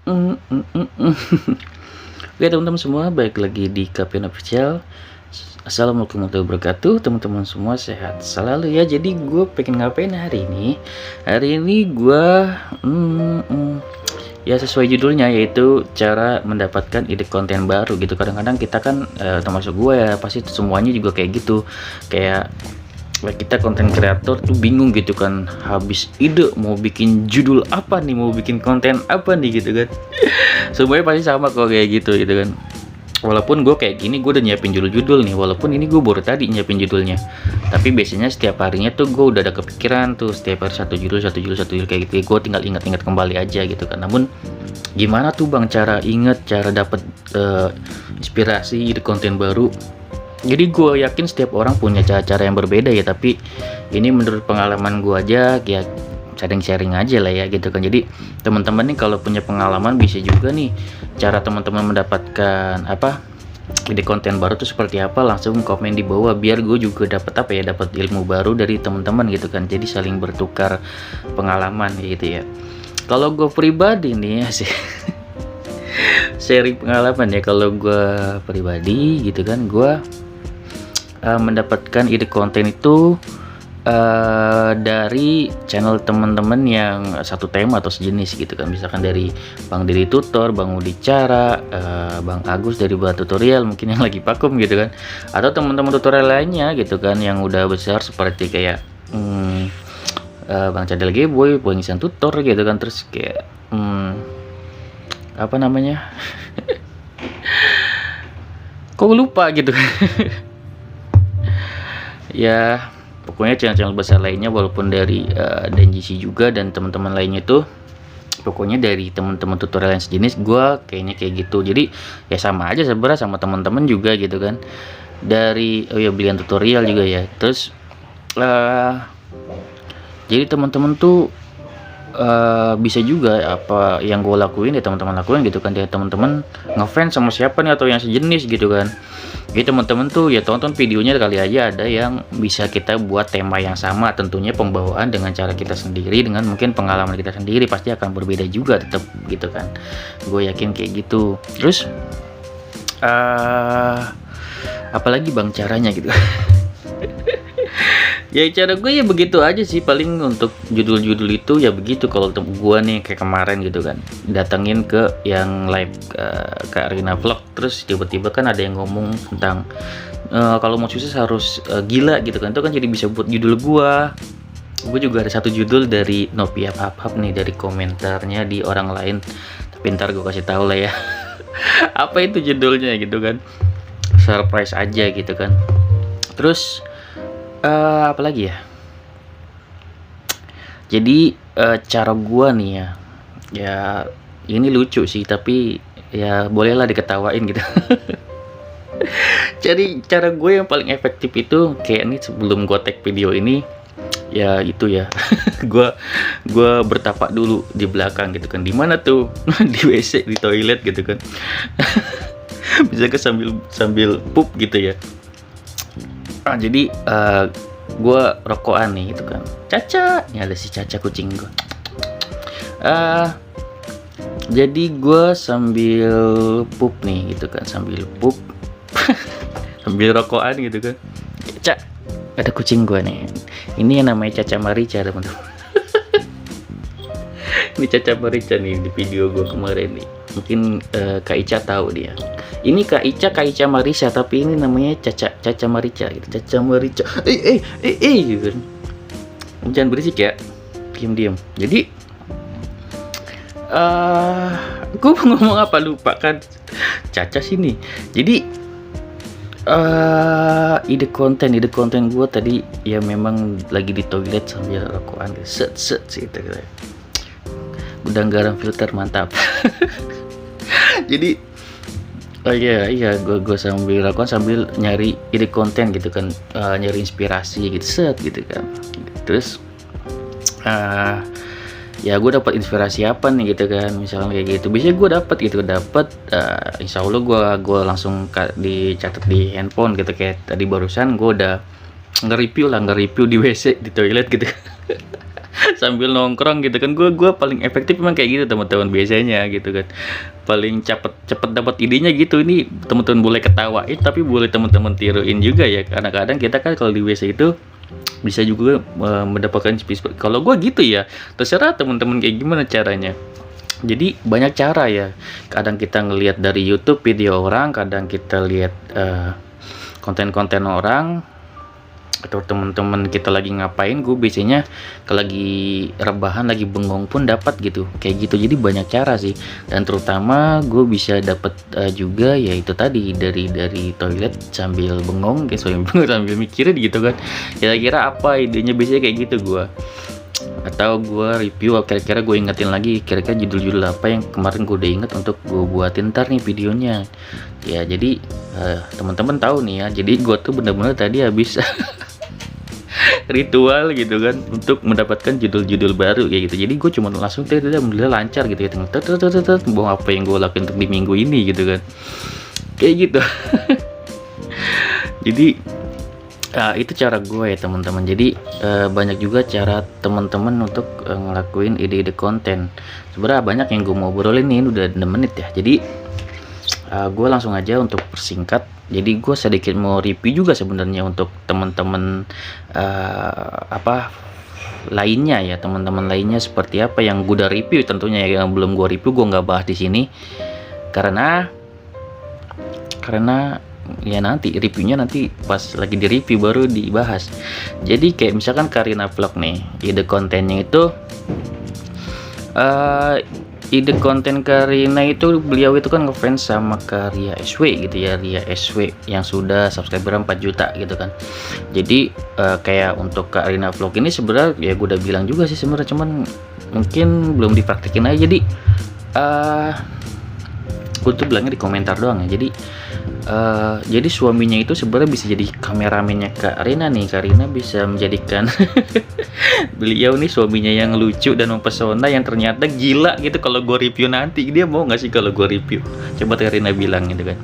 Oke teman-teman semua, balik lagi di Kapten Official. Assalamualaikum warahmatullahi wabarakatuh. Teman-teman semua sehat selalu ya. Jadi gue pengen ngapain hari ini? Hari ini gue ya sesuai judulnya, yaitu cara mendapatkan ide konten baru gitu. Kadang-kadang kita kan termasuk gue ya, pasti semuanya juga kayak gitu. Kayak kita konten kreator tuh bingung gitu kan, habis ide mau bikin judul apa nih, mau bikin konten apa nih gitu kan. Semuanya pasti sama kok kayak gitu kan. Walaupun gue kayak gini, gue udah nyiapin judul-judul nih, walaupun ini gue baru tadi nyiapin judulnya, tapi biasanya setiap harinya tuh gue udah ada kepikiran tuh, setiap hari satu judul kayak gitu. Gue tinggal ingat-ingat kembali aja gitu kan. Namun gimana tuh bang cara inget, cara dapet inspirasi ide konten baru? Jadi gue yakin setiap orang punya cara-cara yang berbeda ya, tapi ini menurut pengalaman gue aja ya, sharing-sharing aja lah ya gitu kan. Jadi teman-teman nih kalau punya pengalaman bisa juga nih cara teman-teman mendapatkan ide konten baru tuh seperti apa, langsung komen di bawah biar gue juga dapat ilmu baru dari teman-teman gitu kan. Jadi saling bertukar pengalaman gitu ya. Kalau gue pribadi nih ya sih sharing pengalaman ya, kalau gue pribadi gitu kan, gue mendapatkan ide konten itu dari channel teman-teman yang satu tema atau sejenis gitu kan. Misalkan dari Bang Diri Tutor, Bang Udi Cara, Bang Agus dari Buat Tutorial mungkin yang lagi vakum gitu kan, atau teman-teman tutorial lainnya gitu kan yang udah besar seperti kayak Bang Cadel Geboy, Bang Isan Tutor gitu kan. Terus kayak apa namanya kok lupa gitu kan. Ya pokoknya channel-channel besar lainnya, walaupun dari DNGC juga dan teman-teman lainnya tuh, pokoknya dari teman-teman tutorial yang sejenis, gue kayaknya kayak gitu. Jadi ya sama aja sebenarnya sama teman-teman juga gitu kan. Dari belian tutorial juga ya. Terus jadi teman-teman tuh bisa juga apa yang gue lakuin ya teman-teman lakuin gitu kan. Dia teman-teman ngefans sama siapa nih atau yang sejenis gitu kan. Jadi teman-teman tuh ya tonton videonya, kali aja ada yang bisa kita buat tema yang sama. Tentunya pembawaan dengan cara kita sendiri, dengan mungkin pengalaman kita sendiri pasti akan berbeda juga tetap gitu kan. Gue yakin kayak gitu. Terus apalagi bang caranya gitu. Ya cara gue ya begitu aja sih, paling untuk judul-judul itu ya begitu. Kalau gue nih kayak kemarin gitu kan, datengin ke yang live ke Arena Vlog, terus tiba-tiba kan ada yang ngomong tentang kalau mau sukses harus gila gitu kan. Itu kan jadi bisa buat judul gue juga ada satu judul dari Novia Hap nih, dari komentarnya di orang lain, tapi ntar gue kasih tahu lah ya. Apa itu judulnya gitu kan, surprise aja gitu kan. Terus apalagi ya, jadi cara gua nih ya ini lucu sih, tapi ya bolehlah diketawain gitu. Jadi cara gue yang paling efektif itu kayak ini, sebelum gua tag video ini ya itu ya, gua bertapak dulu di belakang gitu kan. Di mana tuh? Di WC, di toilet gitu kan. Bisa ke sambil pup gitu ya. Jadi gue rokokan nih gitu kan. Caca, ini ada si Caca kucing gue. Jadi gue sambil pup nih gitu kan, sambil pup sambil rokokan gitu kan. Caca, ada kucing gue nih. Ini yang namanya Caca Marica teman-teman. Ini Caca Marica nih di video gue kemarin nih. Mungkin Kak Ica tahu dia. Ini Kak Ica Marisa, tapi ini namanya Caca Marica gitu. Caca Marica. Gitu. Jangan berisik ya. Diam. Jadi gue ngomong apa lupa kan. Caca sini. Jadi ide konten gue tadi ya memang lagi di toilet sambil rokokan set gitu. Udang garam filter mantap. Jadi iya gue sambil lakukan, sambil nyari ide konten gitu kan, nyari inspirasi gitu set gitu kan. Terus ya gue dapat inspirasi apa nih gitu kan, misalnya kayak gitu. Biasanya gue dapat insya Allah gue langsung dicatat di handphone gitu. Kayak tadi barusan gue udah nge-review di WC, di toilet gitu. sambil nongkrong gitu kan. Gue paling efektif memang kayak gitu teman-teman biasanya gitu kan, paling cepet dapat idenya gitu. Ini teman-teman boleh ketawain tapi boleh teman-teman tiruin juga ya, karena kadang kita kan kalau di WC itu bisa juga mendapatkan inspirasi. Kalau gue gitu ya, terserah teman-teman kayak gimana caranya. Jadi banyak cara ya, kadang kita ngelihat dari YouTube video orang, kadang kita lihat konten-konten orang, atau teman-teman kita lagi ngapain. Gue biasanya kalau lagi rebahan, lagi bengong pun dapat gitu kayak gitu. Jadi banyak cara sih, dan terutama gue bisa dapat juga yaitu tadi dari toilet sambil bengong kayak sambil mikirin gitu kan, kira-kira apa idenya. Biasanya kayak gitu gue, atau gue review, kira-kira gue ingetin lagi kira-kira judul-judul apa yang kemarin gue udah inget untuk gue buatin ntar nih videonya ya. Jadi teman-teman tahu nih ya, jadi gue tuh bener-bener tadi habis ritual gitu kan untuk mendapatkan judul-judul baru kayak gitu. Jadi gue cuma langsung alhamdulillah lancar gitu ya, mau apa yang gue lakuin untuk di minggu ini gitu kan, kayak gitu. Jadi itu cara gue ya teman-teman. Jadi banyak juga cara teman-teman untuk ngelakuin ide-ide konten. Sebenarnya banyak yang gue mau obrolin nih, udah 6 menit ya. Jadi gue langsung aja untuk persingkat. Jadi gue sedikit mau review juga sebenarnya untuk teman-teman lainnya ya, teman-teman lainnya seperti apa yang gue udah review tentunya ya. Yang belum gue review gue nggak bahas di sini karena ya nanti reviewnya nanti pas lagi di review baru dibahas. Jadi kayak misalkan Karina Vlog nih, ide kontennya itu ide konten Karina itu, beliau itu kan ngefans sama Ria SW gitu ya, Ria SW yang sudah subscriber 4 juta gitu kan. Jadi kayak untuk Karina Vlog ini sebenarnya ya gue udah bilang juga sih sebenarnya, cuman mungkin belum dipraktekin aja. Jadi gue tuh bilangnya di komentar doang ya. Jadi suaminya itu sebenarnya bisa jadi kameramennya Kak Rina nih. Kak Rina bisa menjadikan beliau nih suaminya yang lucu dan mempesona, yang ternyata gila gitu. Kalau gue review nanti, dia mau nggak sih kalau gue review? Coba Kak Rina bilang gitu kan,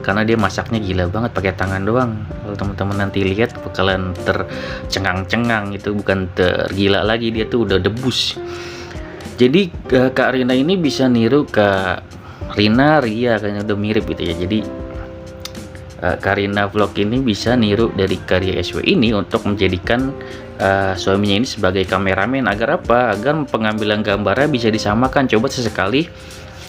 karena dia masaknya gila banget pakai tangan doang. Kalau teman-teman nanti lihat bakalan tercengang-cengang, itu bukan tergila lagi, dia tuh udah debus. Jadi Kak Rina ini bisa niru Kak Rina Ria, kayaknya udah mirip gitu ya. Jadi Karina Vlog ini bisa niru dari Karya SW ini untuk menjadikan suaminya ini sebagai kameramen. Agar apa? Agar pengambilan gambarnya bisa disamakan. Coba sesekali,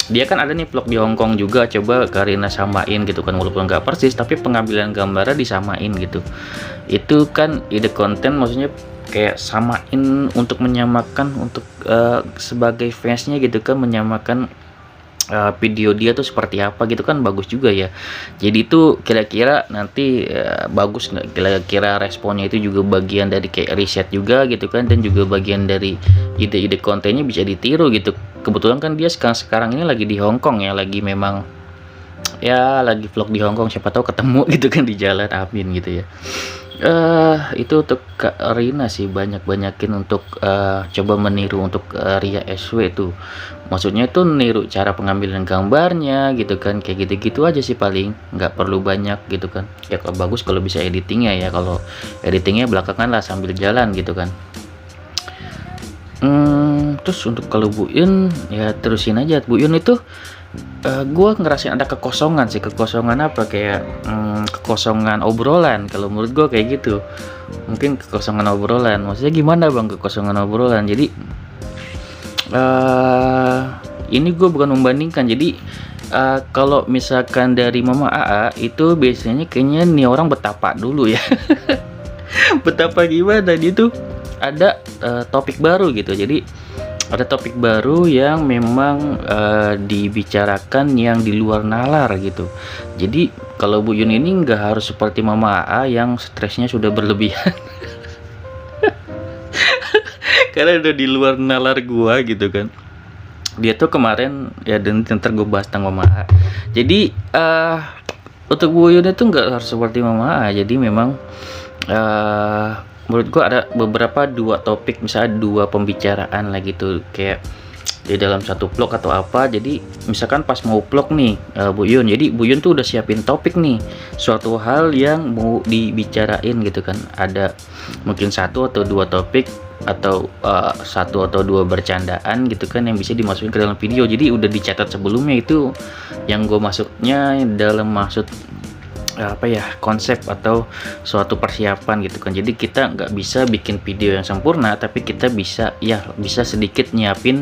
dia kan ada nih vlog di Hongkong juga, coba Karina samain gitu kan, walaupun nggak persis tapi pengambilan gambarnya disamain gitu. Itu kan ide konten, maksudnya kayak samain untuk menyamakan, untuk sebagai fansnya gitu kan, menyamakan video dia tuh seperti apa gitu kan, bagus juga ya. Jadi itu kira-kira nanti bagus nggak, kira-kira responnya itu juga bagian dari kayak riset juga gitu kan, dan juga bagian dari ide-ide kontennya bisa ditiru gitu. Kebetulan kan dia sekarang ini lagi di Hongkong ya, lagi memang ya lagi vlog di Hongkong, siapa tahu ketemu gitu kan di jalan, amin gitu ya. Itu untuk Kak Rina sih, banyakin untuk coba meniru untuk Ria SW tuh. Maksudnya itu niru cara pengambilan gambarnya gitu kan, kayak gitu-gitu aja sih, paling nggak perlu banyak gitu kan. Ya kalau bagus kalau bisa editingnya ya, kalau editingnya belakangan lah sambil jalan gitu kan. Terus untuk kalau Bu Yun ya terusin aja. Bu Yun itu gue ngerasain ada kekosongan sih. Kekosongan apa, kayak kekosongan obrolan. Kalau menurut gue kayak gitu, mungkin kekosongan obrolan. Maksudnya gimana bang kekosongan obrolan? Jadi ini gue bukan membandingkan. Jadi kalau misalkan dari Mama AA itu biasanya kayaknya nih orang betapa dulu ya. Betapa gimana, dia tuh ada topik baru gitu. Jadi ada topik baru yang memang dibicarakan yang di luar nalar gitu. Jadi kalau Bu Yun ini nggak harus seperti Mama AA yang stresnya sudah berlebihan. Karena udah di luar nalar gua gitu kan. Dia tuh kemarin ya, dan ntar gue bahas tentang Mama AA. Jadi untuk Bu Yun itu nggak harus seperti Mama AA. Jadi memang menurut gua ada beberapa 2 topik, misalnya 2 pembicaraan lah gitu, kayak di dalam satu vlog atau apa. Jadi misalkan pas mau vlog nih Bu Yun, jadi Bu Yun tuh udah siapin topik nih, suatu hal yang mau dibicarain gitu kan, ada mungkin satu atau dua topik atau satu atau dua bercandaan gitu kan yang bisa dimasukin ke dalam video. Jadi udah dicatat sebelumnya, itu yang gue masuknya dalam maksud apa ya, konsep atau suatu persiapan gitu kan. Jadi kita nggak bisa bikin video yang sempurna, tapi kita bisa sedikit nyiapin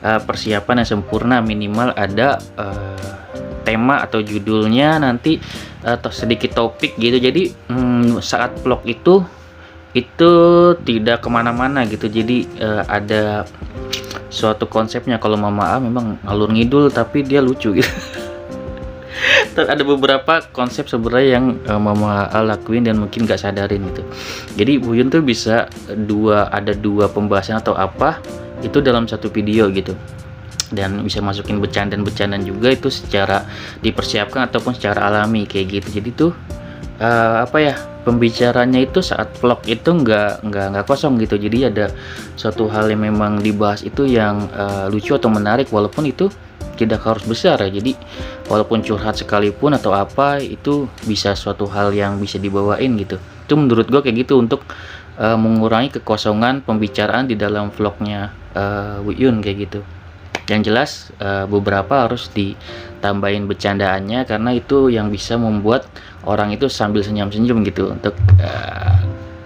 persiapan yang sempurna, minimal ada tema atau judulnya nanti atau sedikit topik gitu. Jadi saat vlog itu tidak kemana-mana gitu. Jadi ada suatu konsepnya. Kalau Mama A memang alur ngidul tapi dia lucu gitu. Ada beberapa konsep sebenarnya yang Mama A lakuin dan mungkin gak sadarin gitu. Jadi Bu Yun tuh bisa ada dua pembahasan atau apa itu dalam satu video gitu, dan bisa masukin bercandaan juga itu secara dipersiapkan ataupun secara alami kayak gitu. Jadi tuh apa ya, pembicaranya itu saat vlog itu nggak kosong gitu. Jadi ada suatu hal yang memang dibahas itu yang lucu atau menarik, walaupun itu tidak harus besar ya. Jadi walaupun curhat sekalipun atau apa, itu bisa suatu hal yang bisa dibawain gitu. Itu menurut gue kayak gitu, untuk mengurangi kekosongan pembicaraan di dalam vlognya Wu Yun kayak gitu. Yang jelas beberapa harus ditambahin bercandaannya, karena itu yang bisa membuat orang itu sambil senyum-senyum gitu untuk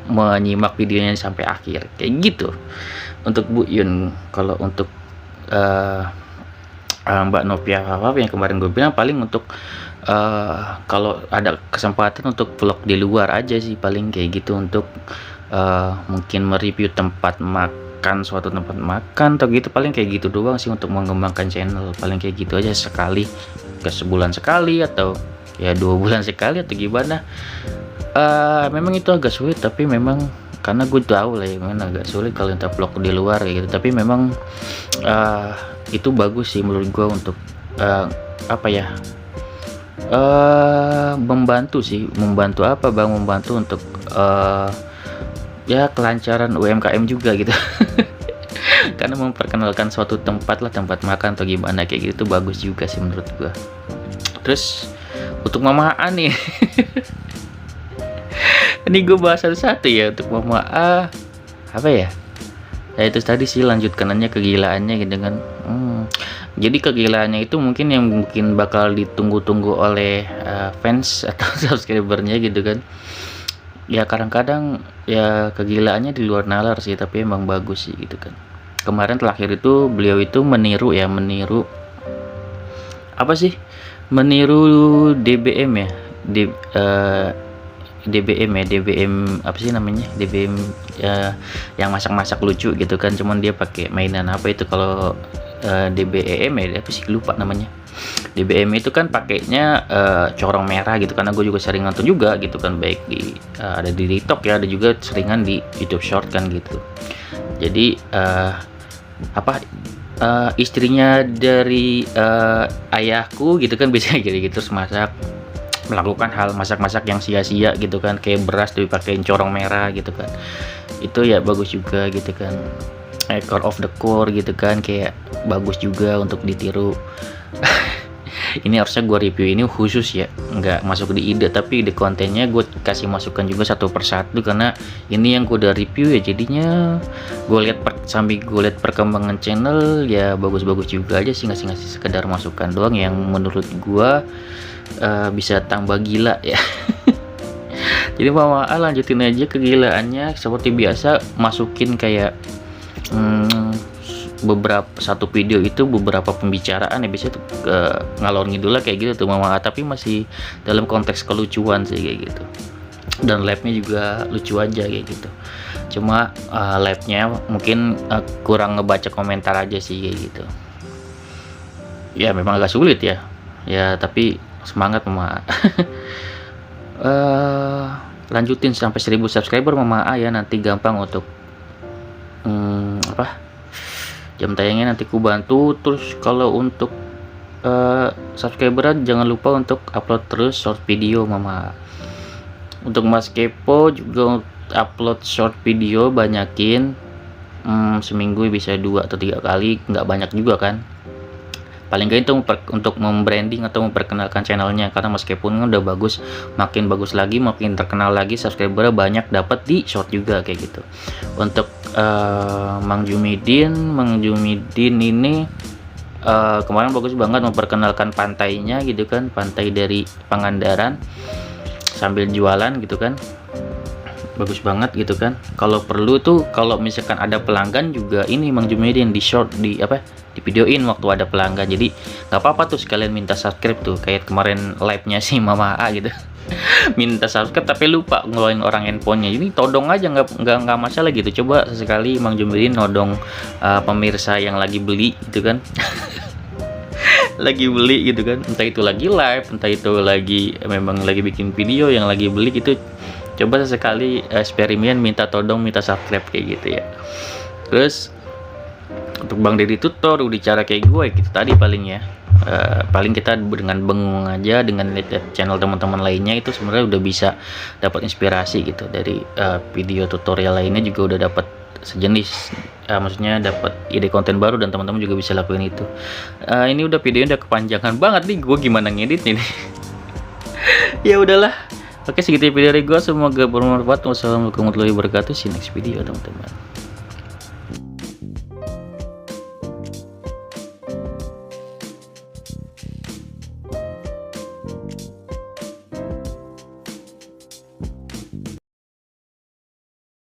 menyimak videonya sampai akhir kayak gitu untuk Bu Yun. Kalau untuk Mbak Novia apa yang kemarin gue bilang, paling untuk kalau ada kesempatan untuk vlog di luar aja sih paling kayak gitu, untuk mungkin mereview tempat makan, suatu tempat makan atau gitu, paling kayak gitu doang sih untuk mengembangkan channel. Paling kayak gitu aja, sekali ke sebulan sekali atau ya 2 bulan sekali atau gimana. Memang itu agak sulit, tapi memang karena gue tahu lah ya, memang agak sulit kalau kita vlog di luar kayak gitu. Tapi memang itu bagus sih menurut gue untuk apa ya, membantu apa bang, membantu untuk ya kelancaran UMKM juga gitu. Karena memperkenalkan suatu tempat lah, tempat makan atau gimana kayak gitu, bagus juga sih menurut gue. Terus untuk Mama A nih ini gue bahas satu-satu ya. Untuk Mama A apa ya, itu tadi sih lanjutkanannya, kegilaannya gitu kan. Jadi kegilaannya itu mungkin yang bakal ditunggu-tunggu oleh fans atau subscribernya gitu kan. Ya kadang-kadang ya kegilaannya di luar nalar sih, tapi emang bagus sih gitu kan. Kemarin terakhir itu beliau itu meniru apa sih, meniru DBM ya, DBM apa sih namanya, DBM yang masak-masak lucu gitu kan. Cuman dia pakai mainan apa itu, kalau DBM ya apa sih, lupa namanya. DBM itu kan pakainya corong merah gitu, karena gue juga sering nonton juga gitu kan, baik di ada di TikTok ya, ada juga seringan di YouTube Short kan gitu. Jadi istrinya dari ayahku gitu kan, biasanya gitu masak, melakukan hal masak-masak yang sia-sia gitu kan, kayak beras tapi pakein corong merah gitu kan. Itu ya bagus juga gitu kan, core of the core gitu kan, kayak bagus juga untuk ditiru. Ini harusnya gue review ini khusus ya, nggak masuk di ide, tapi di kontennya gue kasih masukan juga satu persatu, karena ini yang gue udah review ya. Jadinya gue lihat sambil gue lihat perkembangan channel ya, bagus-bagus juga aja sih, ngasih sekedar masukan doang yang menurut gue bisa tambah gila ya. Jadi Mama A lanjutin aja kegilaannya seperti biasa, masukin kayak satu video itu beberapa pembicaraan ya, biasanya tuh ngalor ngidul lah kayak gitu tuh Mama A, tapi masih dalam konteks kelucuan sih kayak gitu. Dan live-nya juga lucu aja kayak gitu. Cuma live-nya mungkin kurang ngebaca komentar aja sih kayak gitu. Ya memang agak sulit ya. Ya tapi semangat Mama A. Lanjutin sampai 1000 subscriber Mama A ya, nanti gampang untuk jam tayangnya nanti ku bantu. Terus kalau untuk subscriberan jangan lupa untuk upload terus short video Mama. Untuk Mas Kepo juga upload short video banyakin, seminggu bisa 2 atau 3 kali, nggak banyak juga kan. Paling nggak itu untuk membranding atau memperkenalkan channelnya, karena meskipun udah bagus, makin bagus lagi, makin terkenal lagi, subscribernya banyak, dapat di short juga kayak gitu. Untuk Mang Jumidin ini kemarin bagus banget memperkenalkan pantainya gitu kan, pantai dari Pangandaran sambil jualan gitu kan, bagus banget gitu kan. Kalau perlu tuh, kalau misalkan ada pelanggan juga ini Mang Jumidin di short, di videoin waktu ada pelanggan, jadi nggak apa-apa tuh sekalian minta subscribe tuh, kayak kemarin live nya si Mama A gitu. Minta subscribe tapi lupa ngeluarin orang handphonenya, jadi todong aja, nggak masalah gitu. Coba sesekali Mang Jumidin nodong pemirsa yang lagi beli gitu kan. Lagi beli gitu kan, entah itu lagi live, entah itu lagi memang lagi bikin video yang lagi beli gitu. Coba sesekali eksperimen minta todong, minta subscribe kayak gitu ya. Terus untuk Bang Deddy Tutor udah cara kayak gue gitu tadi paling ya. Paling kita dengan bengong aja, dengan lihat channel teman-teman lainnya, itu sebenarnya udah bisa dapat inspirasi gitu dari video tutorial lainnya, juga udah dapat sejenis, maksudnya dapat ide konten baru, dan teman-teman juga bisa lakuin itu. Ini udah videonya udah kepanjangan banget nih, gue gimana ngedit ini. Ya udahlah, oke segitu video dari gue, semoga bermanfaat. Wassalamualaikum warahmatullahi wabarakatuh. See you next video teman-teman.